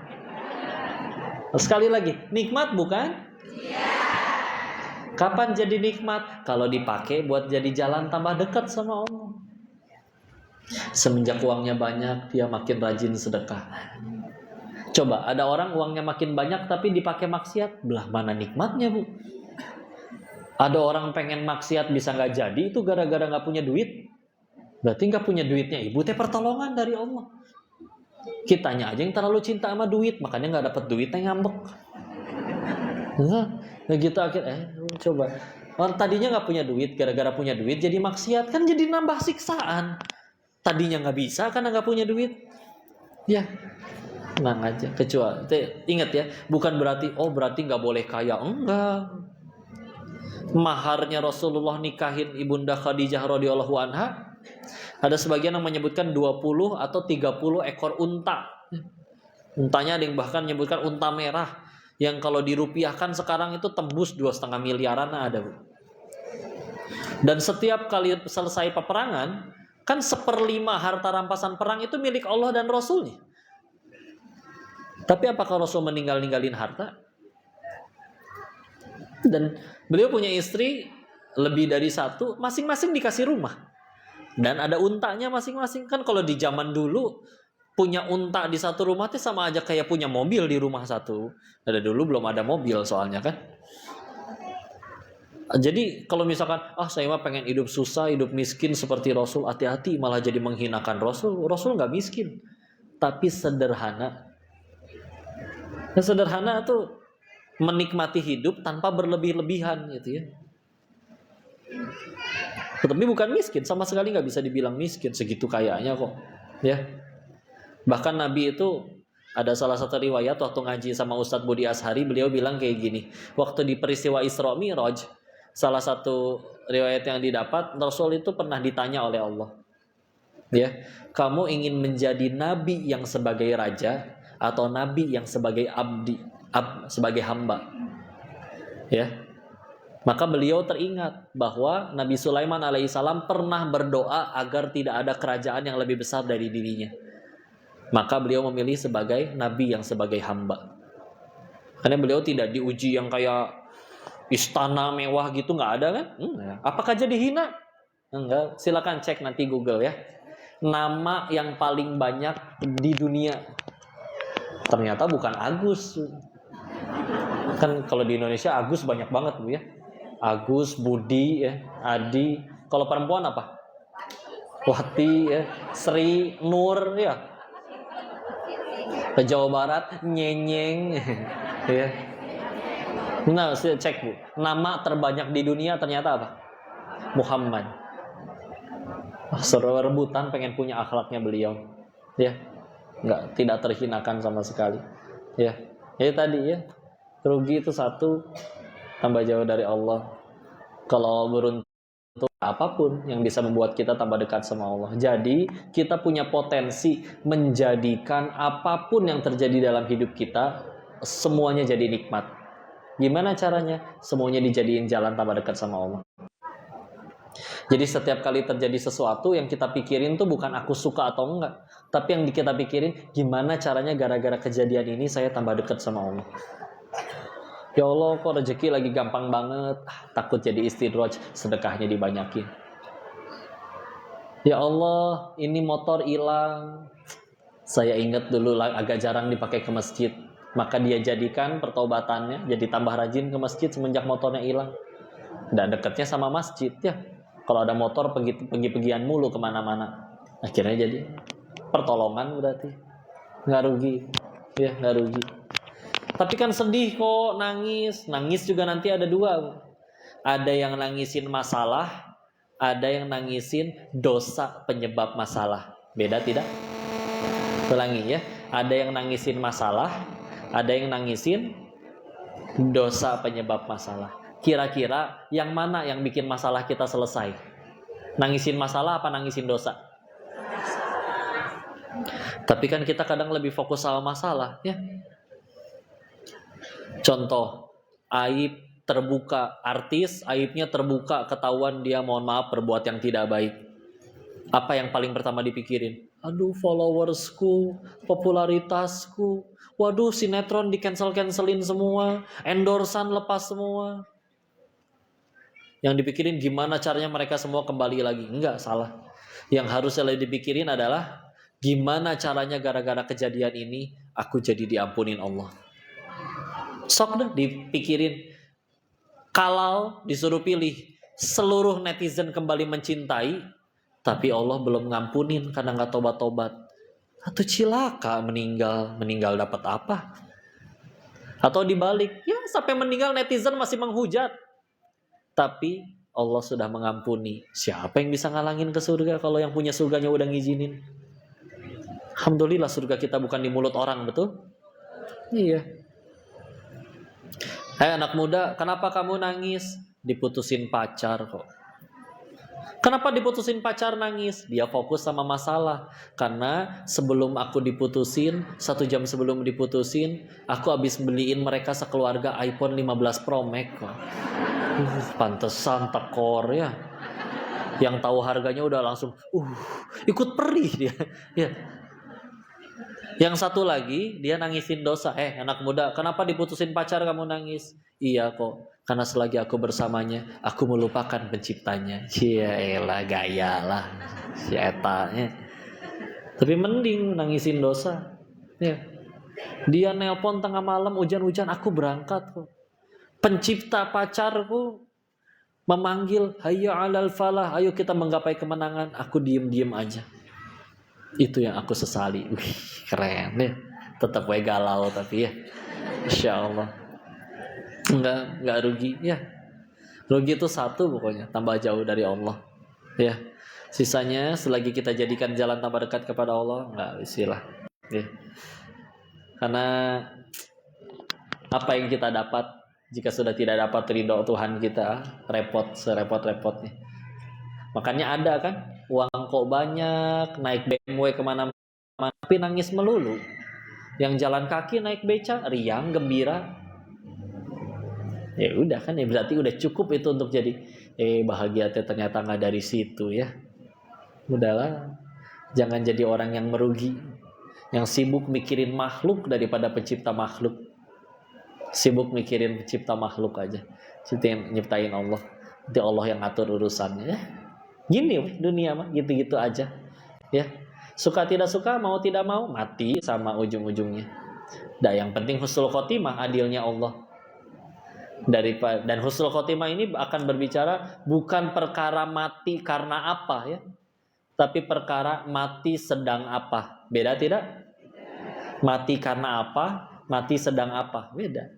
Sekali lagi, nikmat bukan? Kapan jadi nikmat? Kalau dipakai buat jadi jalan tambah dekat sama Allah. Semenjak uangnya banyak, dia makin rajin sedekah. Coba, ada orang uangnya makin banyak tapi dipakai maksiat, belah mana nikmatnya, Bu? Ada orang pengen maksiat bisa nggak jadi, itu gara-gara nggak punya duit. Berarti nggak punya duitnya ibu, teh pertolongan dari Allah. Kitanya aja yang terlalu cinta sama duit, makanya nggak dapat duit, teh ngambek. Nah gitu coba. Orang tadinya nggak punya duit, gara-gara punya duit jadi maksiat, kan jadi nambah siksaan. Tadinya nggak bisa karena nggak punya duit. Ya, tenang aja. Kecuali, ingat ya, bukan berarti nggak boleh kaya, enggak. Maharnya Rasulullah nikahin Ibunda Khadijah radhiyallahu anha, ada sebagian yang menyebutkan 20 atau 30 ekor unta. Untanya ada yang bahkan menyebutkan unta merah, yang kalau dirupiahkan sekarang itu tembus 2,5 miliaran ada, Bu. Dan setiap kali selesai peperangan, kan 1/5 harta rampasan perang itu milik Allah dan Rasulnya. Tapi apakah Rasul ninggalin harta? Dan beliau punya istri lebih dari satu, masing-masing dikasih rumah. Dan ada untanya masing-masing. Kan kalau di zaman dulu punya unta di satu rumah itu sama aja kayak punya mobil di rumah satu. Ada dulu belum ada mobil soalnya kan. Jadi kalau misalkan saya mah pengen hidup susah, hidup miskin seperti Rasul, hati-hati malah jadi menghinakan Rasul. Rasul nggak miskin, tapi sederhana. Yang sederhana tuh menikmati hidup tanpa berlebih-lebihan gitu ya. Tapi bukan miskin, sama sekali nggak bisa dibilang miskin, segitu kayanya kok ya. Bahkan Nabi itu ada salah satu riwayat waktu ngaji sama Ustadz Budi Ashari, beliau bilang kayak gini, waktu di peristiwa Isra Mi'raj, salah satu riwayat yang didapat, Rasul itu pernah ditanya oleh Allah, ya, kamu ingin menjadi nabi yang sebagai raja atau nabi yang sebagai sebagai hamba, ya. Maka beliau teringat bahwa Nabi Sulaiman alaihissalam pernah berdoa agar tidak ada kerajaan yang lebih besar dari dirinya. Maka beliau memilih sebagai nabi yang sebagai hamba. Karena beliau tidak diuji yang kayak istana mewah gitu, nggak ada kan? Apakah jadi hina? Enggak. Silakan cek nanti Google ya. Nama yang paling banyak di dunia ternyata bukan Agus. Kan kalau di Indonesia Agus banyak banget, Bu ya. Agus, Budi, ya, Adi. Kalau perempuan apa? Wati, ya, Sri, Nur, ya. Ke Jawa Barat, Nyenyeng, ya. Nah, saya cek, Bu. Nama terbanyak di dunia ternyata apa? Muhammad. Seru rebutan pengen punya akhlaknya beliau, ya. Tidak terhinakan sama sekali, ya. Ya tadi ya, rugi itu satu, tambah jauh dari Allah. Kalau beruntung apapun yang bisa membuat kita tambah dekat sama Allah. Jadi kita punya potensi menjadikan apapun yang terjadi dalam hidup kita semuanya jadi nikmat. Gimana caranya? Semuanya dijadiin jalan tambah dekat sama Allah. Jadi setiap kali terjadi sesuatu yang kita pikirin tuh bukan aku suka atau enggak, tapi yang kita pikirin gimana caranya gara-gara kejadian ini saya tambah dekat sama Allah. Ya Allah, kok rezeki lagi gampang banget, takut jadi istidraj, sedekahnya dibanyakin. Ya Allah, ini motor hilang, saya ingat dulu agak jarang dipakai ke masjid, maka dia jadikan pertaubatannya jadi tambah rajin ke masjid semenjak motornya hilang. Dan dekatnya sama masjid ya, kalau ada motor pergi-pergian mulu kemana-mana, akhirnya jadi pertolongan, berarti nggak rugi, ya nggak rugi. Tapi kan sedih kok, nangis juga nanti ada dua. Ada yang nangisin masalah, ada yang nangisin dosa penyebab masalah. Beda tidak? Ulangi ya, ada yang nangisin masalah, ada yang nangisin dosa penyebab masalah. Kira-kira yang mana yang bikin masalah kita selesai? Nangisin masalah apa nangisin dosa? Tapi kan kita kadang lebih fokus sama masalah ya. Contoh, aib terbuka, artis aibnya terbuka, ketahuan dia mohon maaf berbuat yang tidak baik. Apa yang paling pertama dipikirin? Aduh, followersku, popularitasku. Waduh, sinetron di cancel-cancelin semua, endorsan lepas semua. Yang dipikirin gimana caranya mereka semua kembali lagi. Enggak, salah. Yang harus selalu dipikirin adalah gimana caranya gara-gara kejadian ini aku jadi diampunin Allah. Sok dah dipikirin. Kalau disuruh pilih seluruh netizen kembali mencintai, tapi Allah belum ngampunin karena nggak tobat-tobat, atau cilaka meninggal dapat apa? Atau dibalik, ya sampai meninggal netizen masih menghujat, tapi Allah sudah mengampuni. Siapa yang bisa ngalangin ke surga kalau yang punya surganya udah ngizinin? Alhamdulillah surga kita bukan di mulut orang, betul? Iya. Hai anak muda, kenapa kamu nangis? Diputusin pacar kok. Kenapa diputusin pacar nangis? Dia fokus sama masalah. Karena sebelum aku diputusin, 1 jam sebelum diputusin, aku habis beliin mereka sekeluarga iPhone 15 Pro Max kok. Pantesan tekor ya. Yang tahu harganya udah langsung ikut perih dia. Ya. Yang satu lagi dia nangisin dosa. Anak muda, kenapa diputusin pacar kamu nangis? Iya kok, karena selagi aku bersamanya, aku melupakan penciptanya. Iya elah, gaya lah si etanya. Tapi mending nangisin dosa. Ya. Dia nelpon tengah malam hujan-hujan, aku berangkat kok. Pencipta pacarku memanggil, hayya alal falah, ayo kita menggapai kemenangan. Aku diem-diem aja. Itu yang aku sesali. Wih, keren ya. Tetap gue galau tapi ya, Insya Allah nggak rugi ya. Rugi itu satu pokoknya, tambah jauh dari Allah ya. Sisanya selagi kita jadikan jalan tambah dekat kepada Allah, nggak istilah ya. Karena apa yang kita dapat jika sudah tidak dapat ridho Tuhan kita, repot serepot-repotnya. Makanya ada kan uang kok banyak, naik BMW kemana-mana, tapi nangis melulu. Yang jalan kaki naik beca, riang, gembira. Ya udah kan, ya berarti udah cukup itu untuk jadi bahagia. Ternyata nggak dari situ ya. Udahlah, jangan jadi orang yang merugi, yang sibuk mikirin makhluk daripada pencipta makhluk. Sibuk mikirin pencipta makhluk aja, yang nyiptain Allah. Nanti Allah yang ngatur urusannya. Gini dunia mah gitu-gitu aja ya. Suka tidak suka, mau tidak mau, mati sama ujung-ujungnya. Nah, yang penting husnul khotimah, adilnya Allah. Dan husnul khotimah ini akan berbicara bukan perkara mati karena apa ya, tapi perkara mati sedang apa. Beda tidak? Mati karena apa, mati sedang apa, beda.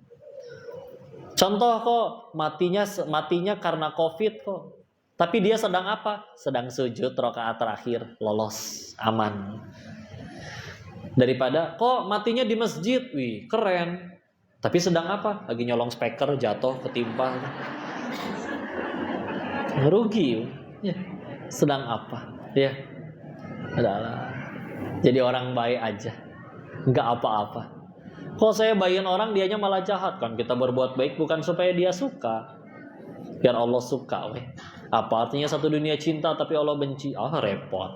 Contoh kok, matinya karena COVID kok. Tapi dia sedang apa? Sedang sujud rakaat terakhir, lolos, aman. Daripada kok matinya di masjid, wih keren. Tapi sedang apa? Lagi nyolong speaker, jatuh, ketimpa. Rugi ya. Sedang apa? Ya. Adalah jadi orang baik aja. Enggak apa-apa. Kok saya bayin orang dianya malah jahat? Kan kita berbuat baik bukan supaya dia suka, biar Allah suka weh. Apa artinya satu dunia cinta tapi Allah benci? Repot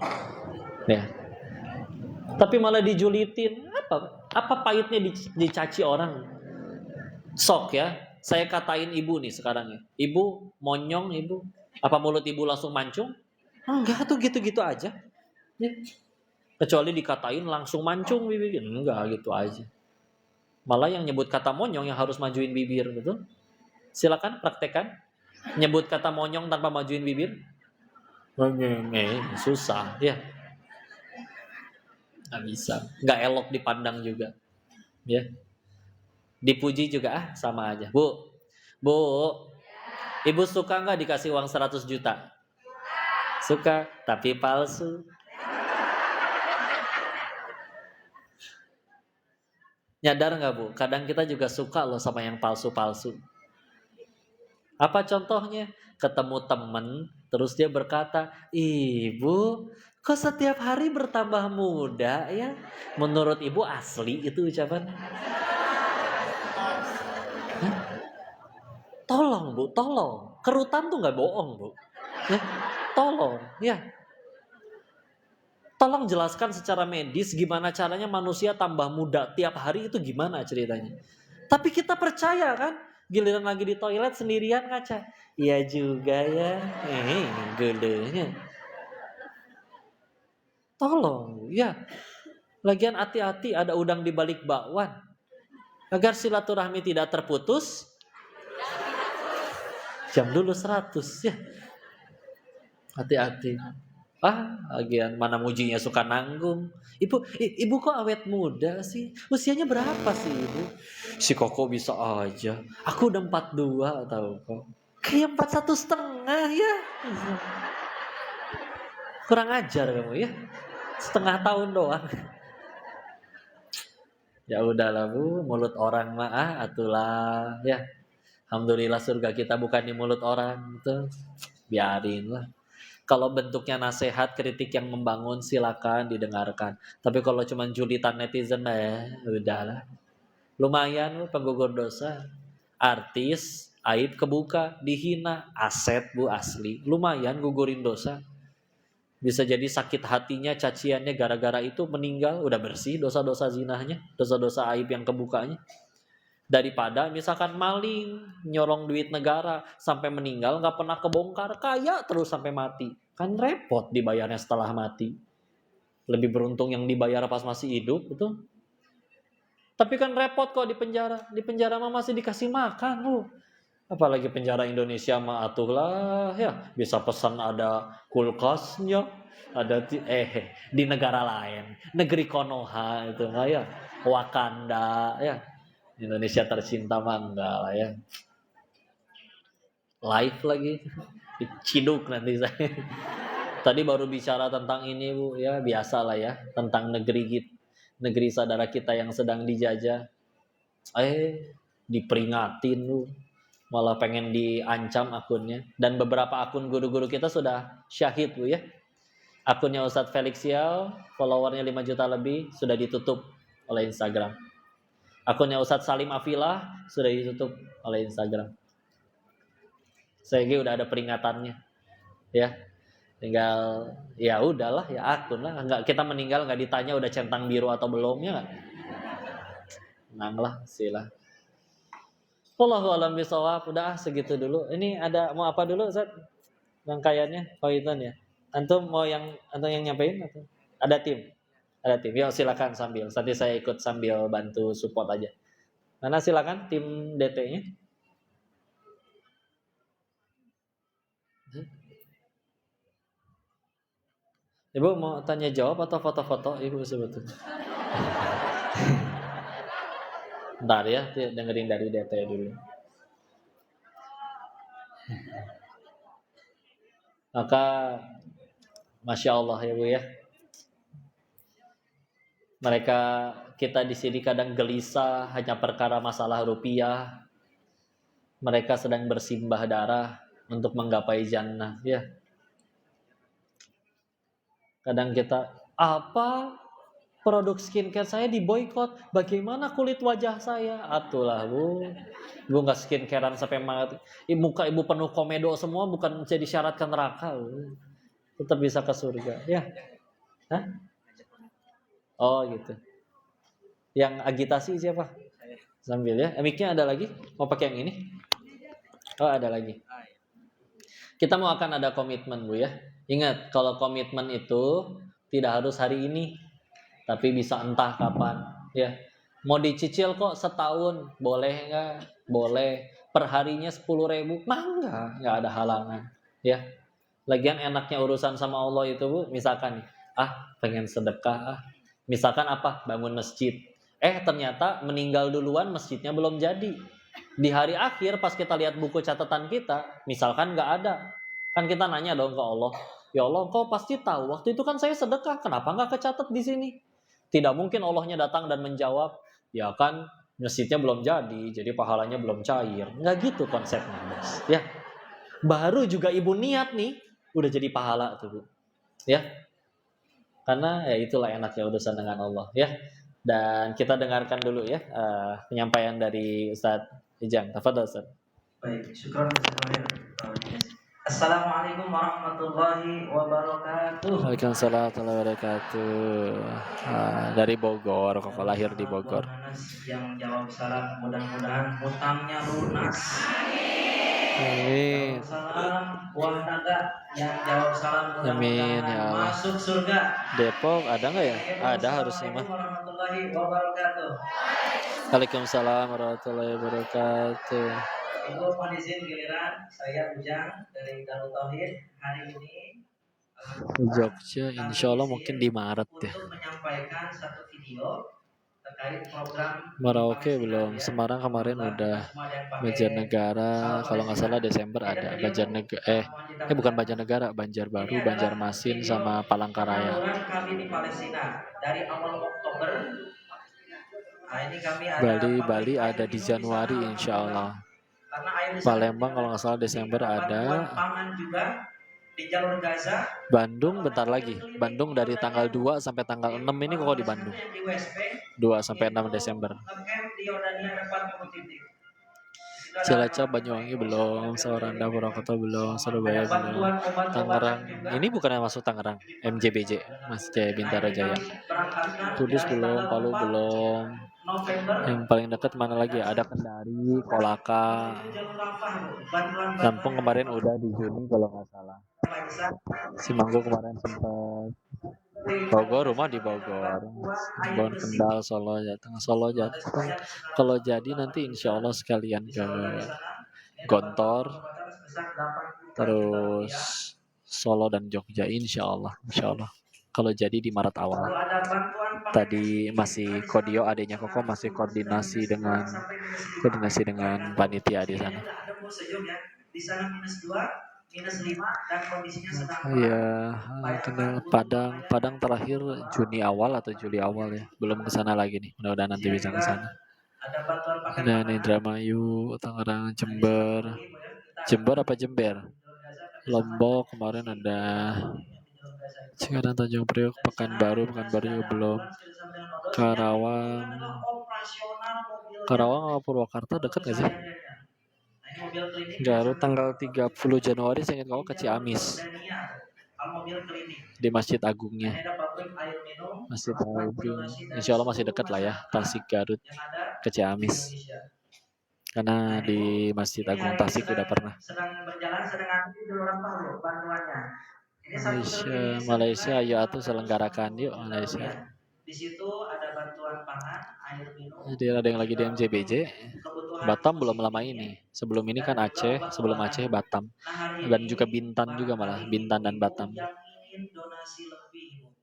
ya. Tapi malah dijulitin. Apa pahitnya dicaci orang? Sok ya, saya katain ibu nih sekarang ya. Ibu monyong ibu. Apa mulut ibu langsung mancung? Enggak tuh, gitu-gitu aja ya. Kecuali dikatain langsung mancung bibir. Enggak, gitu aja. Malah yang nyebut kata monyong yang harus majuin bibir, betul? Silakan praktekkan. Nyebut kata monyong tanpa majuin bibir. Susah ya. Nggak bisa. Nggak elok dipandang juga ya. Dipuji juga sama aja. Bu, ibu suka nggak dikasih uang 100 juta? Suka, tapi palsu. Nyadar nggak bu? Kadang kita juga suka loh sama yang palsu-palsu. Apa contohnya? Ketemu temen, terus dia berkata, ibu, kok setiap hari bertambah muda ya? Menurut ibu asli itu ucapan? Tolong bu, tolong. Kerutan tuh nggak bohong bu. Ya, tolong, ya. Tolong jelaskan secara medis gimana caranya manusia tambah muda tiap hari itu gimana ceritanya. Tapi kita percaya kan? Giliran lagi di toilet sendirian ngaca. Iya juga ya. Gelenya. Tolong, ya. Lagian hati-hati ada udang di balik bakwan. Agar silaturahmi tidak terputus, jam dulu 100 ya. Hati-hati. Lagian mana mujinya suka nanggung. Ibu kok awet muda sih? Usianya berapa sih ibu? Si Koko bisa aja. Aku udah 42 tahu kok. Kayak 41,5 ya. Kurang ajar kamu ya. Setengah tahun doang. Ya udahlah Bu, mulut orang mah atulah ya. Alhamdulillah surga kita bukan di mulut orang gitu. Biarin lah. Kalau bentuknya nasihat, kritik yang membangun silakan didengarkan. Tapi kalau cuma julitan netizen udahlah. Lumayan penggugur dosa. Artis aib kebuka, dihina, aset Bu asli. Lumayan gugurin dosa. Bisa jadi sakit hatinya, caciannya gara-gara itu meninggal, udah bersih dosa-dosa zinahnya, dosa-dosa aib yang kebukanya. Daripada misalkan maling, nyorong duit negara, sampai meninggal gak pernah kebongkar, kaya terus sampai mati. Kan repot dibayarnya setelah mati. Lebih beruntung yang dibayar pas masih hidup, betul? Tapi kan repot kok di penjara. Di penjara mah masih dikasih makan loh. Apalagi penjara Indonesia mah atuhlah ya, bisa pesan ada kulkasnya, ada di negara lain, negeri Konoha itu mah ya, Wakanda ya. Indonesia tercinta mah enggak lah ya. Live lagi diciduk nanti saya. Tadi baru bicara tentang ini Bu ya, biasa lah ya, tentang negeri saudara kita yang sedang dijajah. Diperingatin lu. Malah pengen diancam akunnya. Dan beberapa akun guru-guru kita sudah syahid Bu ya. Akunnya Ustadz Felix Yao, followernya 5 juta lebih, sudah ditutup oleh Instagram. Akunnya Ustadz Salim Afilah sudah ditutup oleh Instagram. Saya udah ada peringatannya. Ya. Tinggal ya udahlah ya akun lah. Enggak, kita meninggal nggak ditanya udah centang biru atau belum ya nggak? Tenang lah sila. Wallahu a'lam bishawab. Udah segitu dulu. Ini ada mau apa dulu Ustaz? Rangkaiannya Faidan ya. Antum yang nyampein atau ada tim? Ada tim. Yuk silakan sambil. Nanti saya ikut sambil bantu support aja. Mana silakan tim DT-nya. Ibu mau tanya jawab atau foto-foto Ibu sebetulnya? Bentar ya, dengerin dari DT dulu. Maka Masya Allah ya Bu ya. Mereka kita di sini kadang gelisah hanya perkara masalah rupiah. Mereka sedang bersimbah darah untuk menggapai jannah ya. Kadang kita produk skincare saya diboikot. Bagaimana kulit wajah saya? Atulah Bu. Ibu nggak skincarean sampai mati. Muka ibu penuh komedo semua bukan jadi syarat ke neraka. Bu. Tetap bisa ke surga. Ya. Hah? Oh gitu. Yang agitasi siapa? Sambil ya. Mic-nya ada lagi? Mau pakai yang ini? Oh ada lagi. Kita mau akan ada komitmen Bu ya. Ingat kalau komitmen itu tidak harus hari ini. Tapi bisa entah kapan ya. Mau dicicil kok setahun, boleh nggak? Boleh. Perharinya 10.000, mah nggak ada halangan ya. Lagian enaknya urusan sama Allah itu Bu, misalkan pengen sedekah, misalkan bangun masjid. Ternyata meninggal duluan masjidnya belum jadi. Di hari akhir pas kita lihat buku catatan kita, misalkan nggak ada, kan kita nanya dong ke Allah, ya Allah, Engkau pasti tahu waktu itu kan saya sedekah, kenapa nggak kecatat di sini? Tidak mungkin Allahnya datang dan menjawab, ya kan masjidnya belum jadi pahalanya belum cair. Nggak gitu konsepnya, Bos. Ya, baru juga ibu niat nih, udah jadi pahala tuh Bu. Ya, karena ya itulah enaknya urusan dengan Allah. Ya, dan kita dengarkan dulu ya penyampaian dari Ustadz Ijang. Tafadhol Ustadz. Baik, syukran. Assalamualaikum warahmatullahi wabarakatuh. Waalaikumsalam warahmatullahi wabarakatuh. Dari Bogor, kok lahir di Bogor. Yang jawab salam mudah-mudahan hutangnya lunas. Amin. Salam buah naga yang jawab salam Amin mudah-mudahan ya Allah. masuk surga. Depok ada nggak ya? Ada harusnya mah. Warahmatullahi wabarakatuh. Waalaikumsalam warahmatullahi wabarakatuh. Ibu mohon izin giliran saya Ujang dari Darut Tauhid hari ini Jogja, insya Allah mungkin di Maret ya. untuk menyampaikan satu video terkait program Merauke belum. Semarang kemarin udah. Banjarnegara, kalau nggak salah Desember ada. Banjarnegara, bukan Banjarnegara, Banjarbaru, Banjarmasin, sama Palangkaraya. Kami di Palestina dari awal Oktober. Bali ada di Januari insya Allah. Palembang kalau nggak salah Desember ada. Di jalur Gaza. Bandung bentar lagi. Bandung dari tanggal 2 sampai tanggal 6 ini kok di Bandung. 2 sampai 6 Desember. Cilacap, Banyuwangi belum, Samarinda, Purwakarta belum, Surabaya belum, Tangerang. Ini bukan yang masuk Tangerang, MJBJ, Mas Jaya Bintara Jaya. Kudus belum, Palu belum. Yang paling dekat mana lagi ya? Ada Kendari, Kolaka. Lampung kemarin udah di Juni kalau nggak salah. Simanggu kemarin sempat. Bogor, rumah di Bogor. Cirebon, Kendal, Solo, Jateng. Kalau jadi nanti insya Allah sekalian ke Gontor, terus Solo dan Jogja insya Allah. Kalau jadi di Maret awal. Tadi masih Kodio, adanya Koko masih koordinasi dengan panitia di sana. Di sana -5 dan kondisinya sedang Iya, Padang terakhir Juni awal atau Juli awal ya. Belum ke sana lagi nih. Mudah-mudahan nanti bisa ke sana. Ada Indramayu, Tangerang, Jember apa Jember? Lombok kemarin ada. Cikarang, Tanjung Priok, Pekanbaru juga belum. Karawang sama Purwakarta dekat nggak sih? Garut tanggal 30 Januari saya ingat kamu ke Ciamis di Masjid Agungnya. Masjid Agung, insya Allah masih dekat lah ya, Tasik Garut ke Ciamis. Karena di Masjid Agung Tasik udah pernah. Malaysia, ayo atuh selenggarakan yuk Malaysia. Di situ ada bantuan pangan, air minum. Jadi ada yang lagi di MJBJ. Batam belum lama ini. Sebelum ini kan Aceh, sebelum Aceh Batam. Dan juga Bintan juga malah, Bintan dan Batam. Yang ingin donasi lebih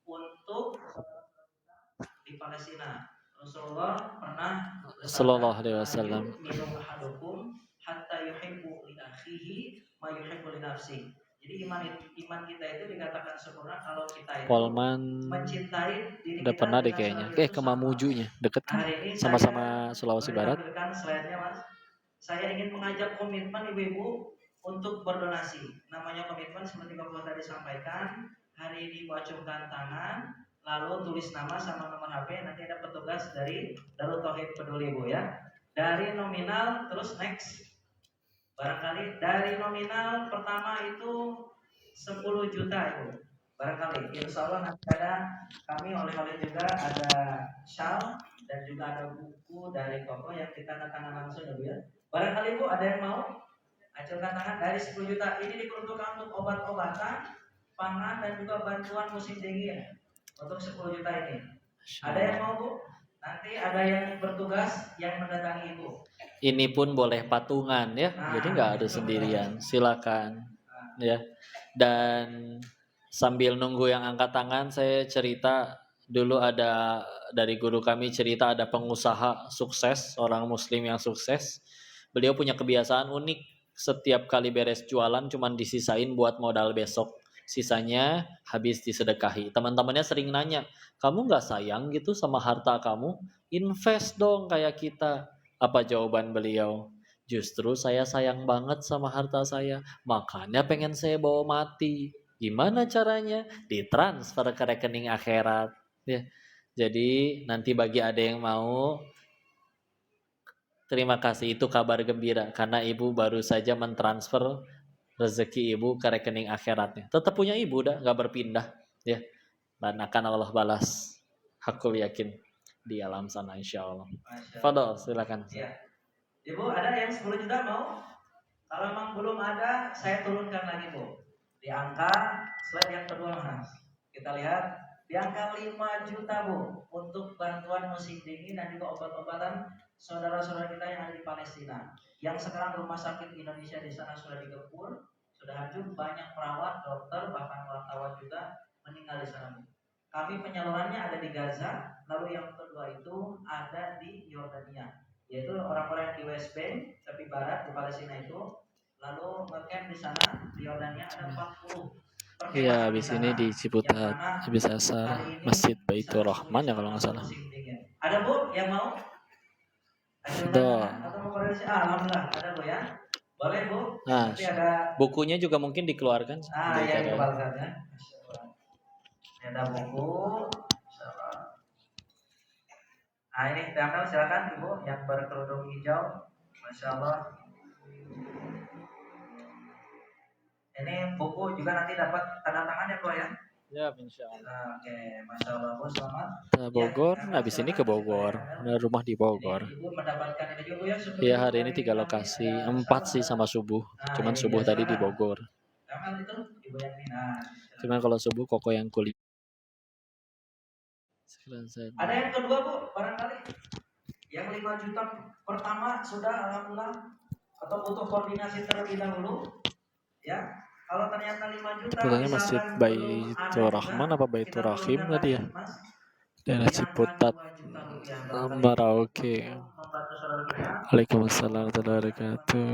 untuk di Palestina. Rasulullah pernah sallallahu alaihi wasallam hatta yuhibbu li akhihi ma yuhibbu li nafsihi. Jadi iman kita itu dikatakan sempurna kalau kita itu mencintai diri udah kita. Pernah deh kayaknya. Ke Mamujunya, deket kan? Sama-sama Sulawesi Barat. Saya ingin mengajak komitmen ibu-ibu untuk berdonasi. Namanya komitmen seperti Bapak tadi sampaikan. Hari ini acungkan tangan, lalu tulis nama sama nomor HP. Nanti ada petugas dari Darut Tauhid Peduli Bu ya. Dari nominal terus next. Barangkali dari nominal pertama itu 10 juta Ibu. Barangkali insya Allah nanti ada kami oleh juga ada shawl dan juga ada buku dari Koko yang kita tanda langsung ya Bu ya. Barangkali Bu ada yang mau acungkan tangan. Dari 10 juta ini diperuntukkan untuk obat-obatan, pangan dan juga bantuan musim dingin untuk 10 juta ini. Ada yang mau Bu? Nanti ada yang bertugas yang mendatangi Ibu. Ini pun boleh patungan ya, jadi nggak harus sendirian. Silakan ya. Dan sambil nunggu yang angkat tangan, saya cerita dulu ada dari guru kami cerita ada pengusaha sukses, orang Muslim yang sukses. Beliau punya kebiasaan unik, setiap kali beres jualan cuman disisain buat modal besok. Sisanya habis disedekahi. Teman-temannya sering nanya, kamu nggak sayang gitu sama harta kamu? Invest dong kayak kita. Apa jawaban beliau? Justru saya sayang banget sama harta saya, makanya pengen saya bawa mati. Gimana caranya? Ditransfer ke rekening akhirat. Ya. Jadi nanti bagi ada yang mau Terima kasih, itu kabar gembira karena ibu baru saja mentransfer rezeki ibu ke rekening akhiratnya. Tetap punya ibu dah, nggak berpindah, ya. Dan akan Allah balas. Aku yakin di alam sana, insya Allah. Masya Fadol, Allah. silakan. Ya. Ibu ada yang 10 juta mau? Kalau memang belum ada, saya turunkan lagi Bu. Di angka slide yang kedua Mas. Kita lihat di angka 5 juta Bu untuk bantuan musim dingin dan juga obat-obatan saudara-saudara kita yang ada di Palestina. Yang sekarang rumah sakit Indonesia di sana sudah digempur, sudah hancur, banyak perawat, dokter, bahkan wartawan juga meninggal di sana Bu. Kami penyalurannya ada di Gaza, lalu yang kedua itu ada di Yordania, yaitu orang-orang di West Bank, tepi barat di Palestina itu, lalu ngecamp di sana di Yordania ada 40 Iya, perkemahan di habis ini sana, di yang Ciputat, mana habis asar, hari ini Masjid di Baitur sana Rahman ya kalau nggak selama salah. musim dingin. Ada Bu yang mau? Ayo Betul. atau mau koreksi? Alhamdulillah ada Bu ya. Boleh Bu. Nah, Nanti ada bukunya juga mungkin dikeluarkan di ya karya. dikeluarkan ya. Ini ada buku. Nah ini diambil silakan Ibu yang berkerudung hijau. Masya Allah. Ini buku juga nanti dapat tanda tangan ya Bu ya. Ya, insya Allah. Oke, Masya Allah Bu, selamat. Nah, Bogor, habis ini ke Bogor. Ada rumah di Bogor. Ini Ibu mendapatkan ini juga Bu ya. Iya, hari ini 3 lokasi, 4 sih sama subuh. Cuman subuh tadi di Bogor. Tangan itu Ibu yang ini. Nah, Cuman kalau subuh koko yang kulit. ada yang kedua Bu, barangkali yang 5 juta pertama sudah alhamdulillah atau butuh koordinasi terlebih dahulu ya. Kalau ternyata 5 juta Katanya Masjid Baitur Rahman apa Baitur Rahim tadi ya? Daerah Ciputat, Merauke. Waalaikumsalam warahmatullahi wabarakatuh.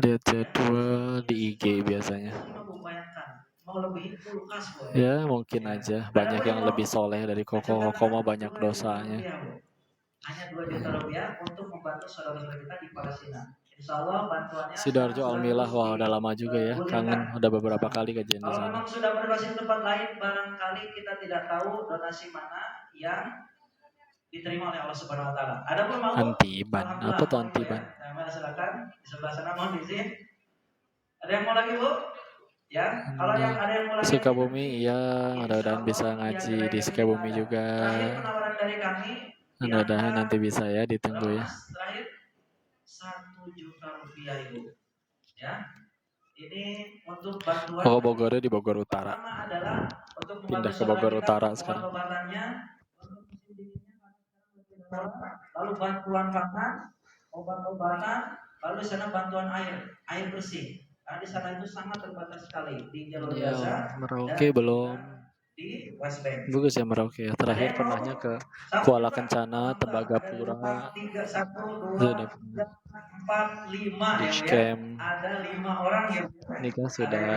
Lihat jadwal di IG biasanya. Ya mungkin aja. Banyak yang lebih soleh dari Koko. Koko mah banyak dosanya. Hanya 2 juta rupiah untuk membantu saudara-saudara kita di Palestina. Insya Allah bantuannya Sidoarjo Almilah, wah udah lama juga ya, kangen, udah beberapa kali kajian di kalau sana. memang sudah berdonasi di tempat lain, barangkali kita tidak tahu donasi mana yang diterima oleh Allah Subhanahu Wa Taala. Ada pun mau? Antiban, apa tuh antiban? Nah, silakan di sebelah sana mohon izin. Ada yang mau lagi Bu? Ya, kalau yang ada yang mau lagi. Sukabumi, iya, mudah-mudahan bisa ngaji di Sukabumi juga. Penawaran dari kami. Mudah-mudahan nanti bisa ya, ditunggu ya. Terakhir 1 juta rupiah Ibu. Ya. Ini untuk bantuan. Oh, Bogornya di Bogor Utara. Pertama adalah untuk pindah ke Bogor Utara sekarang. Lalu bantuan pakan, obat-obatan, lalu di sana bantuan air bersih. Karena di sana itu sangat terbatas sekali di jalur Gaza. Merauke belum. Di West Bank. Bagus ya Merauke ya. Terakhir pernahnya ke Kuala Kencana, Tembagapura. 3, 1, 2, 4, 5 ya. Ada 5 orang ya. Nikah sudah.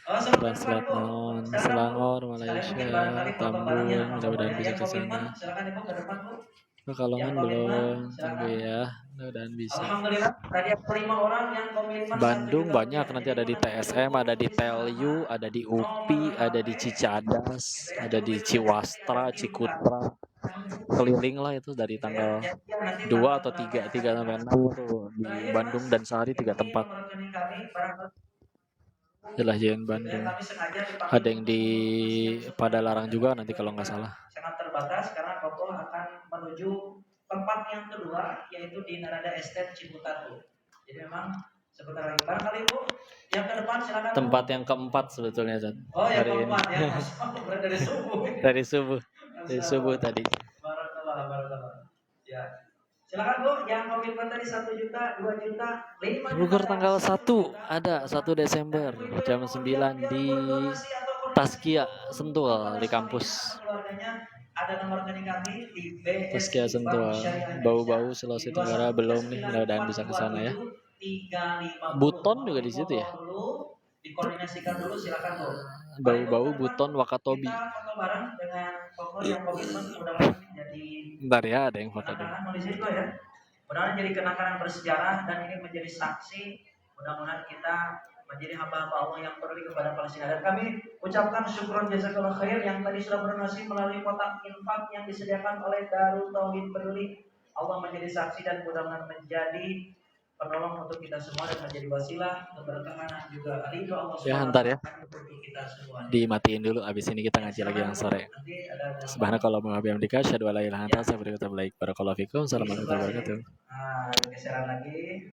Translate non Selangor, Malaysia, Tambun, mudah-mudahan bisa ke sana. Pekalongan belum, tunggu ya, mudah-mudahan bisa. Bandung banyak, nanti ada di TSM, ada di TLU, ada di UPI, ada di Cicadas, ada di Ciwastra, Cikutra. Keliling lah itu dari tanggal 2 atau 3 sampai 6 tuh di Bandung dan sehari 3 tempat. Jelas Jalan Bandung. Ada yang di Padalarang juga nanti kalau nggak salah. Sangat terbatas karena Koko akan menuju tempat yang kedua yaitu di Narada Estate Ciputat. Jadi memang sebentar lagi barangkali Bu yang ke depan silakan. Tempat yang keempat sebetulnya Zat. Oh yang keempat ya. Dari subuh. Dari subuh tadi. Barakallah. Ya. Silakan Bu, yang komitmen tadi 1 juta, 2 juta, 5 juta. Bogor tanggal 1 ada 1 Desember jam 9 di Taskia Sentul di kampus. Ada nomor rekening kami di Taskia Sentul. Bau-bau Sulawesi Tenggara belum nih, mudah-mudahan bisa ke sana ya. Buton juga di situ ya. Dikoordinasikan dulu silakan Bu. Bau-bau Buton Wakatobi. Kita foto bareng dengan Koko yang komitmen mudah-mudahan jadi. Bentar ya, ada yang foto dulu. Mudah-mudahan jadi kenakanan bersejarah dan ini menjadi saksi. Mudah-mudahan kita menjadi hamba-hamba Allah yang peduli kepada Palestina. Dan kami ucapkan syukur jazakallah khair yang tadi sudah berdonasi melalui kotak infak yang disediakan oleh Darul Tauhid Peduli. Allah menjadi saksi dan mudah-mudahan menjadi penolong untuk kita semua dan menjadi wasilah keberkahan dan juga ridho Allah Ya, SWT ntar ya. untuk kita semua. Dimatiin dulu, abis ini kita ngaji lagi yang sore. Nanti ada Subhanakallahumma wa bihamdika asyhadu an la ilaha illa anta astaghfiruka wa atubu ilaik. Barakallahu fikum. Assalamualaikum warahmatullahi wabarakatuh. Nah, geseran lagi.